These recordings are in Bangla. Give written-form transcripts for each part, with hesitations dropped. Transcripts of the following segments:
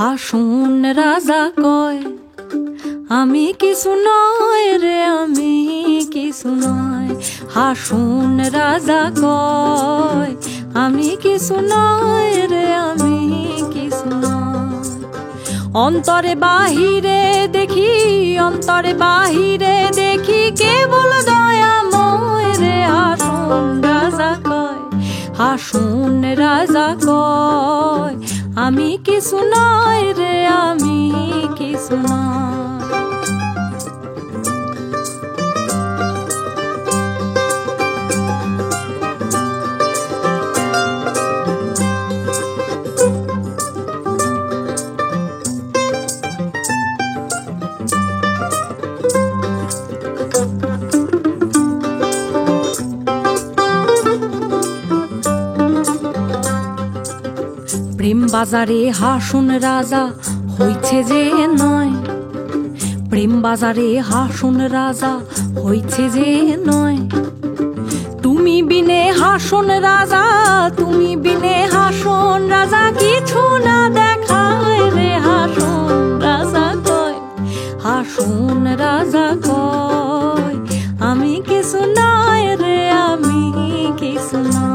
হাসুন রাজা কয় আমি কিছু নয় রে, আমি কিছু নয়। হাসুন রাজা কয় আমি কিছু নয় রে, আমি কিছু নয়। অন্তরে বাহিরে দেখি, অন্তরে বাহিরে দেখি কেবল দয়াময় রে। হাসুন রাজা কয়, হাসুন রাজা কয় আমি কিছু নয় রে, আমি কিছু নয়। প্রেম বাজারে হাসুন রাজা হইছে যে নয়, প্রেম বাজারে হাসুন রাজা হইছে যে নয়। তুমি বিনে হাসুন রাজা, তুমি বিনে হাসুন রাজা কিছু না দেখায় রে। হাসুন রাজা কয়, হাসুন রাজা কয় আমি কিছু নয় রে, আমি কিছু নয়।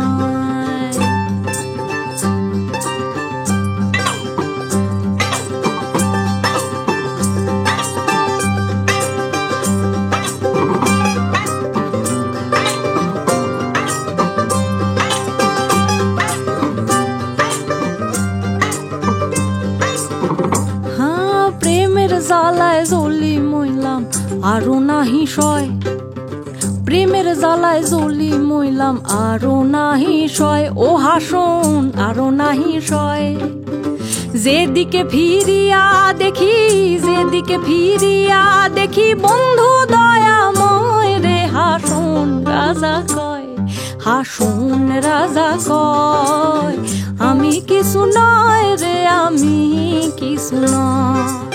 প্রেমের জ্বালায় জ্বলি মইলাম আরো নাহি সয়, প্রেমের জ্বালায় জ্বলি মইলাম আরো নাহি সয়। ও হাসুন আরো নাহি সয়। যেদিকে ফিরিয়া দেখি, যেদিকে ফিরিয়া দেখি বন্ধু দয়াময় রে। হাসুন রাজা কয়, হাসুন রাজা কয় আমি কিছু নয় রে, আমি কিছু নয়।